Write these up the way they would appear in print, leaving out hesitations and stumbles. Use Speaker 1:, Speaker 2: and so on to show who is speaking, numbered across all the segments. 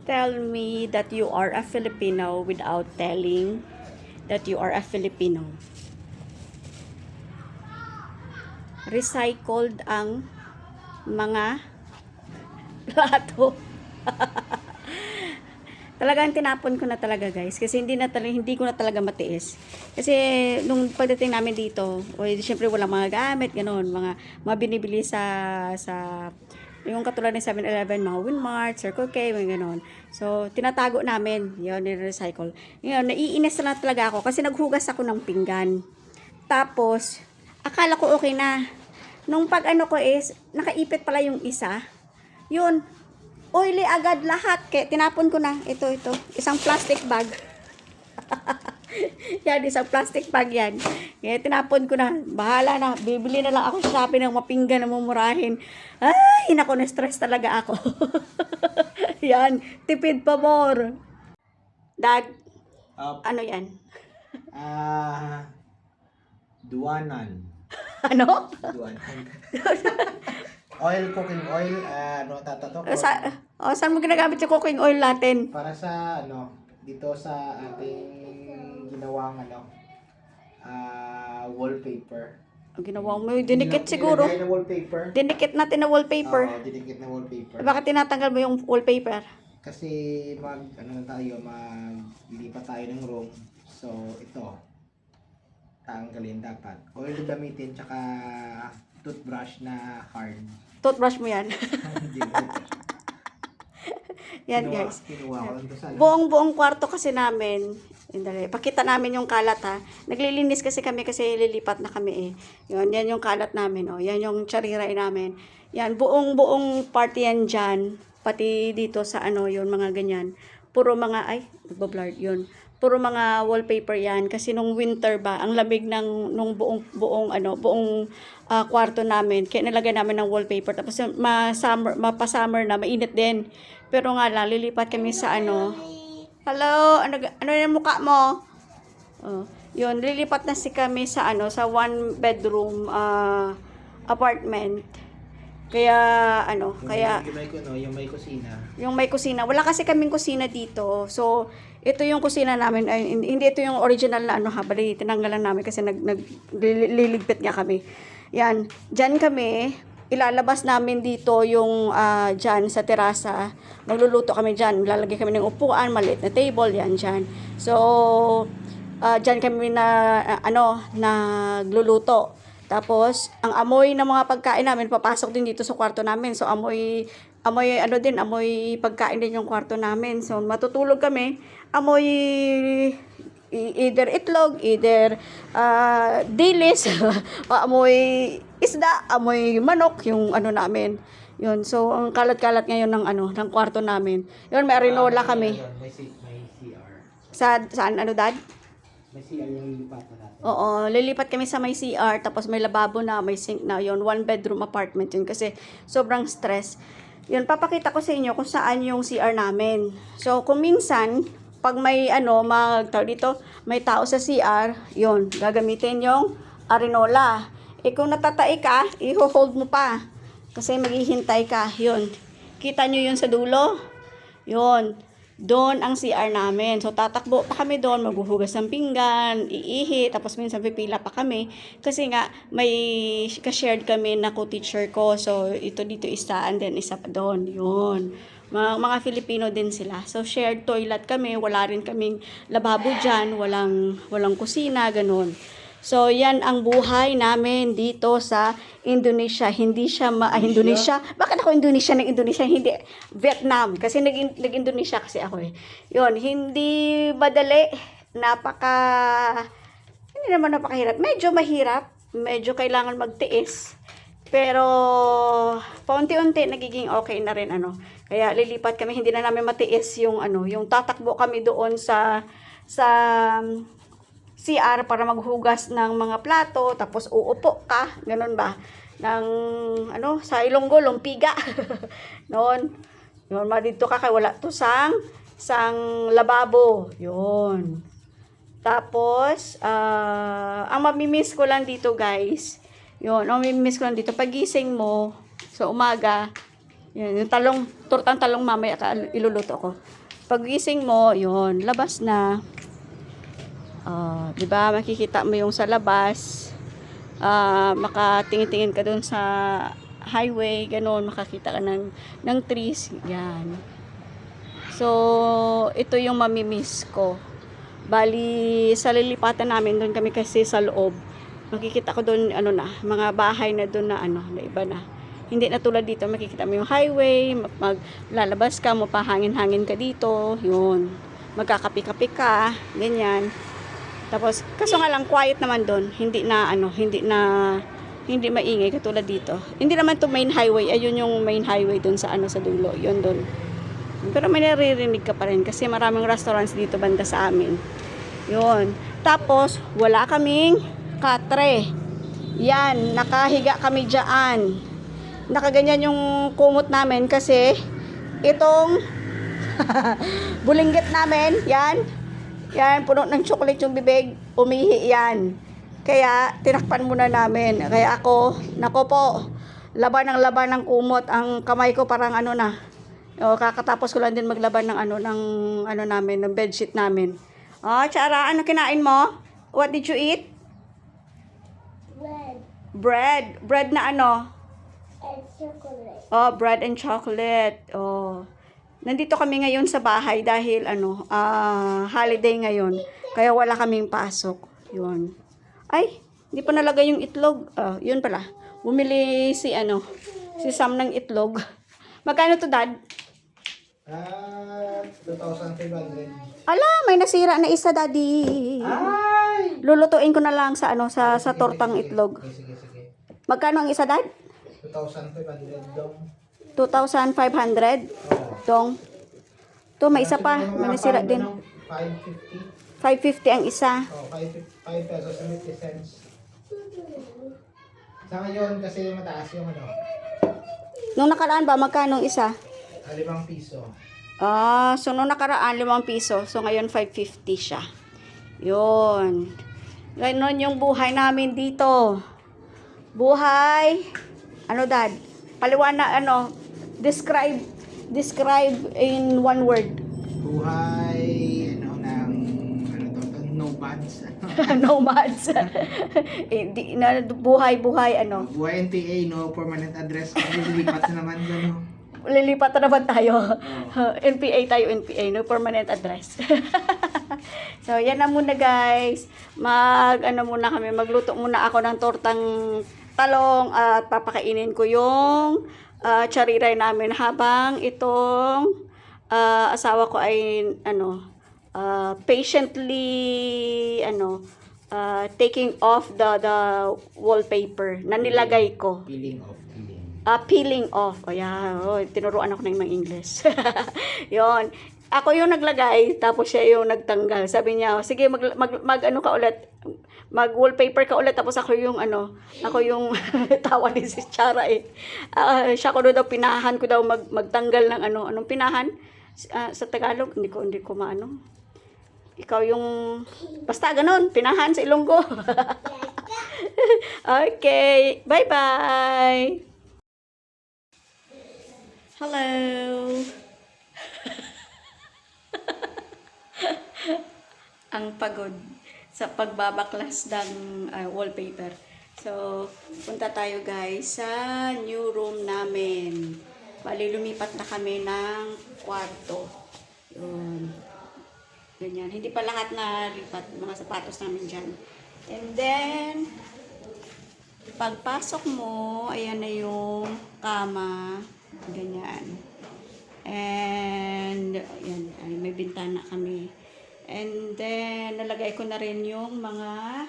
Speaker 1: Tell me that you are a Filipino without telling that you are a Filipino. Recycled ang mga plato. Talagang tinapon ko na talaga, guys, kasi hindi ko na talaga matiis. Kasi nung pagdating namin dito, syempre walang mga gamit, ganoon, mga binibili sa yung katulad ng 7-Eleven, mga Winmart, Circle K, mga ganoon. So, tinatago namin, yun, ni-recycle. Yun, naiinis na talaga ako kasi naghugas ako ng pinggan. Tapos, akala ko okay na. Nung pag ano ko is, nakaipit pala yung isa. Yun, oily agad lahat. Kaya tinapon ko na. Ito. Isang plastic bag. Yan, isang plastic bag yan. Kaya tinapon ko na. Bahala na. Bibili na lang ako sa Shopee ng mapinggan na mumurahin. Ay, naku, na-stress talaga ako. Yan, tipid pa more. Dad, ano yan?
Speaker 2: Duanan.
Speaker 1: Ano?
Speaker 2: Duanan. Oil, cooking oil, tatato ko.
Speaker 1: Saan mo ginagamit yung cooking oil natin?
Speaker 2: Para sa, dito sa ating ginawang, wallpaper.
Speaker 1: Ginawa mo yung dinikit siguro.
Speaker 2: Nilagay na wallpaper.
Speaker 1: Dinikit natin na wallpaper.
Speaker 2: Oo, dinikit na wallpaper.
Speaker 1: Bakit tinatanggal mo yung wallpaper?
Speaker 2: Kasi maglilipat tayo ng room. So, ito. Tanggalin dapat. Oil na gamitin, tsaka toothbrush na hard.
Speaker 1: Toothbrush mo yan.
Speaker 2: Hindi mo.
Speaker 1: Yan, guys.
Speaker 2: Kinuha ko lang to sa
Speaker 1: Buong kwarto kasi namin. Indali. Pakita namin yung kalat, ha. Naglilinis kasi kami kasi lilipat na kami, eh. Yan yung kalat namin, oh. Yan yung chariray namin. Yan, buong party yan dyan. Pati dito sa yun, mga ganyan. Puro mga, nagbablurred yun. Puro mga wallpaper yan. Kasi nung winter ba, ang lamig nung buong kwarto namin. Kaya nilagay namin ng wallpaper. Tapos mapa-summer na, mainit din. Pero nga lang, lilipat kami sa Hello, ano yung mukha mo? Yun, lilipat na kami sa sa one bedroom apartment. Kaya
Speaker 2: yung may kusina.
Speaker 1: Yung may kusina. Wala kasi kaming kusina dito. So, ito yung kusina namin. Hindi ito yung original na bali tinanggalan namin kasi liligpit nga kami. Yan, diyan kami. Ilalabas namin dito yung dyan sa terasa. Magluluto kami dyan. Lalagay kami ng upuan, maliit na table, yan dyan. So, dyan kami nagluluto. Tapos, ang amoy ng mga pagkain namin, papasok din dito sa kwarto namin. So, amoy pagkain din yung kwarto namin. So, matutulog kami, amoy either itlog, either dilis, o amoy isda, amoy manok, yung namin. Yun. So, ang kalat-kalat ngayon ng kwarto namin. Yun, may arenola kami.
Speaker 2: May CR.
Speaker 1: Saan, Dad?
Speaker 2: May CR yung lilipatan natin.
Speaker 1: Oo, lilipat kami sa may CR, tapos may lababo na, may sink na, yun, one bedroom apartment yun, kasi sobrang stress. Yun, papakita ko sa inyo kung saan yung CR namin. So, kung minsan, pag may may tao sa CR, yun, gagamitin yung arenola. Kung natatai ka, i-hold mo pa. Kasi maghihintay ka, yun. Kita nyo yun sa dulo? Yun. Doon ang CR namin. So, tatakbo pa kami doon, maghuhugas ng pinggan, iihi, tapos minsan pipila pa kami. Kasi nga, may ka-shared kami na co-teacher ko. So, ito dito isa, and then isa pa doon. Yun. Mga Filipino din sila. So, shared toilet kami. Wala rin kaming lababo dyan. Walang kusina, ganun. So, yan ang buhay namin dito sa Indonesia. Hindi siya Indonesia. Bakit ako Indonesia? Nag-Indonesia, hindi. Vietnam. Kasi nag-Indonesia kasi ako, eh. Yun, hindi madali. Hindi naman napakahirap. Medyo mahirap. Medyo kailangan magtiis. Pero, paunti-unti, nagiging okay na rin, Kaya, lilipat kami. Hindi na namin matiis yung, yung tatakbo kami doon sa CR para maghugas ng mga plato, tapos uupo ka, ganun ba? Sa Ilonggo, lumpiga. Noon, dito ka, kaya wala to sang lababo. Yun. Tapos, ang mamimiss ko lang dito, guys, pagising mo, sa umaga, Yan, yung talong, tortang talong mamaya iluluto ko. Paggising mo, yun, labas na. Di ba, makikita mo yung sa labas. Makatingin-tingin ka dun sa highway, ganun, makakita ka ng trees. Yan. So, ito yung mamimiss ko. Bali, sa lilipatan namin, doon kami kasi sa loob. Makikita ko doon, ano na, mga bahay na doon na, ano, na iba na. Hindi na tulad dito, makikita mo yung highway, maglalabas ka, mapahangin-hangin ka dito, yun. Magkakapi-kapi ka, ganyan. Tapos, kaso nga lang, quiet naman doon. Hindi maingay katulad dito. Hindi naman to main highway, ayun yung main highway doon sa, ano, sa dulo, yun doon. Pero may naririnig ka pa rin kasi maraming restaurants dito banda sa amin. Yun. Tapos, wala kaming katre. Yan, nakahiga kami dyan. Nakaganyan yung kumot namin kasi itong bulinggit namin, yan, puno ng chocolate yung bibig, umihi yan. Kaya, tinakpan muna namin. Kaya ako, nako po, laban ng kumot. Ang kamay ko parang ano na, kakatapos ko lang din maglaban ng namin, ng bedsheet namin. Chara, ano kinain mo? What did you eat? Bread na ano?
Speaker 3: And chocolate.
Speaker 1: Bread and chocolate. Nandito kami ngayon sa bahay dahil holiday ngayon. Kaya wala kaming pasok. Yun. Ay, hindi pa nalagay yung itlog. Yun pala. Bumili si Sam ng itlog. Magkano to, Dad?
Speaker 2: 2,500.
Speaker 1: Ala, may nasira na isa, Daddy.
Speaker 2: Ay!
Speaker 1: Lulutuin ko na lang sa sa tortang itlog.
Speaker 2: Sige.
Speaker 1: Magkano ang isa, Dad?
Speaker 2: 2,500 dong.
Speaker 1: 2,500 dong. To, may isa pa. May nasira din.
Speaker 2: 550.
Speaker 1: 550 ang isa.
Speaker 2: 5 pesos 50 cents. Sa ngayon kasi mataas yung
Speaker 1: Nung nakaraan ba, magkano ang isa?
Speaker 2: 5 piso.
Speaker 1: So nung nakaraan, 5 piso. So ngayon, 550 siya. Yun. Ganon yung buhay namin dito. Buhay. Ano, Dad? Paliwanag, describe in one word.
Speaker 2: Buhay, nomads.
Speaker 1: Nomads. Buhay,
Speaker 2: Buhay NPA, no permanent address. Lilipat na naman dyan, no?
Speaker 1: Lilipat na naman tayo. NPA tayo, NPA, no permanent address. So, yan na muna, guys. Magluto muna ako ng tortang talong at papakainin ko yung chariray namin habang itong asawa ko ay patiently taking off the wallpaper na nilagay ko. Peeling off. Tinuruan ako ng mga English. Yon. Ako yung naglagay, tapos siya yung nagtanggal. Sabi niya, sige, ka ulit. Mag-wallpaper ka ulit, tapos ako yung tawa ni si Chara eh. Siya ko daw, pinahan ko daw magtanggal ng anong pinahan? Sa Tagalog, hindi ko maano. Ikaw yung, basta ganun, pinahan sa Ilonggo. Okay, bye-bye! Hello! Ang pagod sa pagbabaklas ng wallpaper. So, punta tayo guys sa new room namin. Bali, lumipat na kami ng kwarto. Yun. Ganyan. Hindi pa lahat na lipat. Mga sapatos namin dyan. And then, pagpasok mo, ayan na yung kama. Ganyan. And, ayan, may bintana kami. And then, nalagay ko na rin yung mga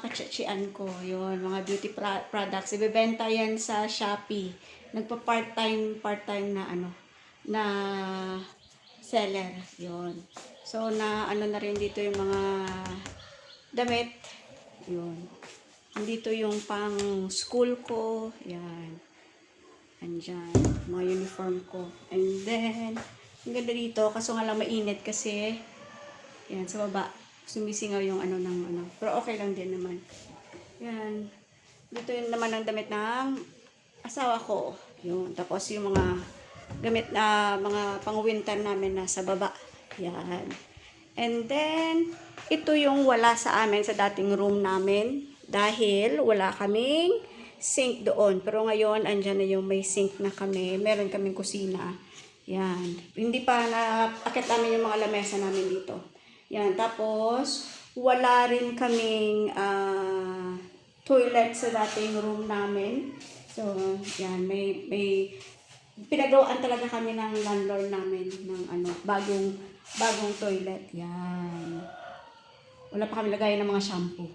Speaker 1: kachachian ko. Yun, mga beauty products. Ibebenta yan sa Shopee. Nagpa-part-time na seller. Yun. So, na rin dito yung mga damit. Yun. Dito yung pang school ko. Yan. Andyan. Mga uniform ko. And then, ang ganda dito. Kaso nga lang mainit kasi yan, sa baba. Sumisingaw yung Pero okay lang din naman. Yan. Dito yun naman ang damit ng asawa ko. Yun. Tapos yung mga gamit na mga pang-winter namin nasa baba. Yan. And then, ito yung wala sa amin sa dating room namin dahil wala kaming sink doon. Pero ngayon, andyan na yung may sink na kami. Meron kaming kusina. Yan. Hindi pa naakit namin yung mga lamesa namin dito. Yan. Tapos, wala rin kaming toilet sa dating room namin. So, yan. May pinagawaan talaga kami ng landlord namin ng bagong toilet. Yan. Wala pa kami lagay ng mga shampoo.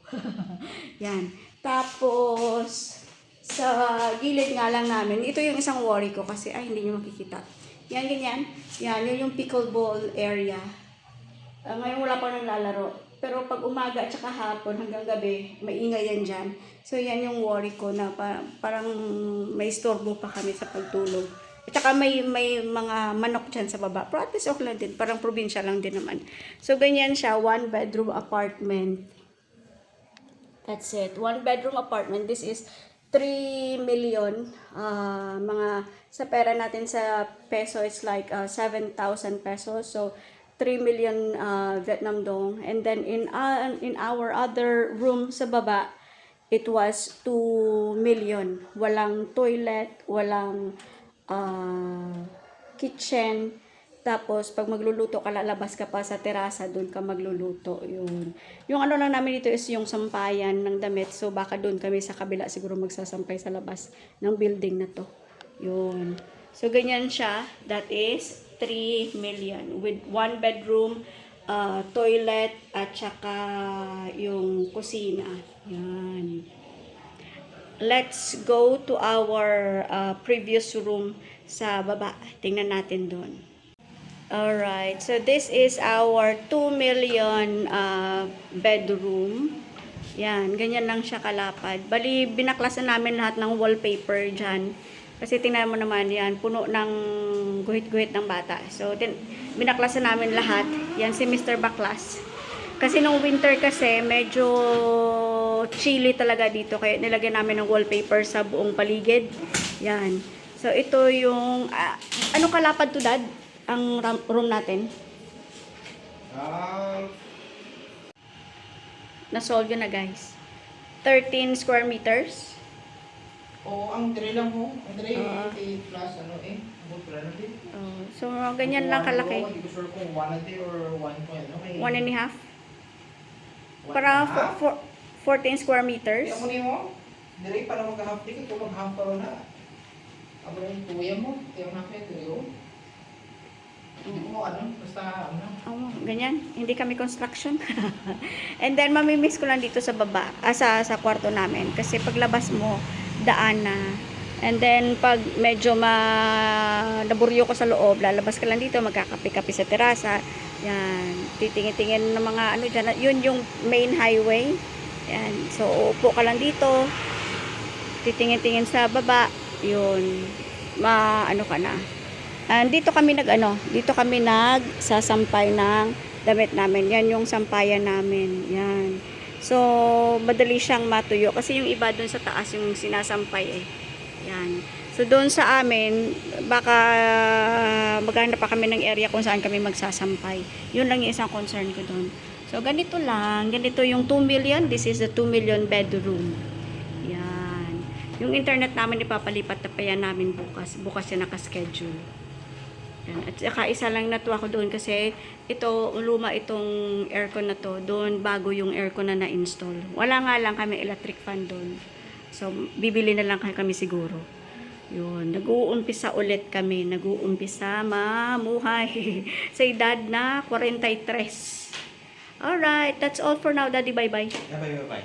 Speaker 1: Yan. Tapos, sa gilid nga lang namin, ito yung isang worry ko kasi, hindi nyo makikita. Yan, ganyan. Yan, yun yung pickleball area. Ngayon wala pa naglalaro. Pero pag umaga at saka hapon hanggang gabi, maingay yan dyan. So, yan yung worry ko na parang may istorbo pa kami sa pagtulog. At saka may mga manok dyan sa baba. Pero at least okay lang din. Parang probinsya lang din naman. So, ganyan siya. 1-bedroom apartment. That's it. 1-bedroom apartment. This is 3 million. Mga sa pera natin sa peso, it's like 7,000 pesos. So, 3 million Vietnam dong. And then, in our other room sa baba, it was 2 million. Walang toilet, walang kitchen. Tapos, pag magluluto ka, lalabas ka pa sa terasa, doon ka magluluto. Yun. Yung ano lang namin dito is yung sampayan ng damit. So, baka doon kami sa kabila siguro magsasampay sa labas ng building na to. Yun. So, ganyan siya. That is 3 million. With 1 bedroom, toilet, at saka yung kusina. Yan. Let's go to our previous room sa baba. Tingnan natin doon. Alright, so this is our 2 million bedroom. Yan, ganyan lang siya kalapad. Bali, binaklasan namin lahat ng wallpaper dyan. Kasi tingnan mo naman yan, puno ng guhit-guhit ng bata. So, binaklasan namin lahat. Yan si Mr. Baklas. Kasi nung winter kasi, medyo chilly talaga dito. Kaya nilagyan namin ng wallpaper sa buong paligid. Yan. So, ito yung, ano kalapad to, Dad? Ang room natin. Na-solve yun na, guys. 13 square meters.
Speaker 2: Oo, ang tray lang mo. Ang tray, 8 plus, abot pala na din.
Speaker 1: So, ganyan lang kalaki.
Speaker 2: Hindi ko sure kung 1 a day or 1 point,
Speaker 1: 1.5. Para 14 square meters.
Speaker 2: Kaya mo niyo mo, dire para mag-half day, kung mag-half pa rin na. Aba yung tuya mo, kaya mo na kayo, tuyo. Hindi mo basta
Speaker 1: Ganyan. Hindi kami construction. And then, mamimiss ko lang dito sa baba, sa kwarto namin. Kasi paglabas mo, daan na. And then, pag medyo naburyo ko sa loob, lalabas ka lang dito, magkakape-kape sa terasa. Yan. Titingin-tingin ng mga dyan. Yun yung main highway. Yan. So, uupo ka lang dito. Titingin-tingin sa baba. Yun. Ka na. Dito kami nagsasampay ng damit namin. Yan yung sampayan namin. Yan. So, madali siyang matuyo. Kasi yung iba doon sa taas yung sinasampay Yan. So, doon sa amin, baka maghanap pa kami ng area kung saan kami magsasampay. Yun lang yung isang concern ko doon. So, ganito lang. Ganito yung 2 million. This is the 2 million bedroom. Yan. Yung internet namin, ipapalipat na pa yan namin bukas. Bukas yan nakaschedule. Yan. At saka isa lang natuwa ko doon kasi luma itong aircon na to. Doon bago yung aircon na na-install. Wala nga lang kami electric fan doon. So, bibili na lang kami siguro. Yun. Nag-uumpisa ulit kami. Nag-uumpisa mamuhay. Sa edad na 43. Alright. That's all for now, Daddy. Bye-bye.
Speaker 2: Bye-bye.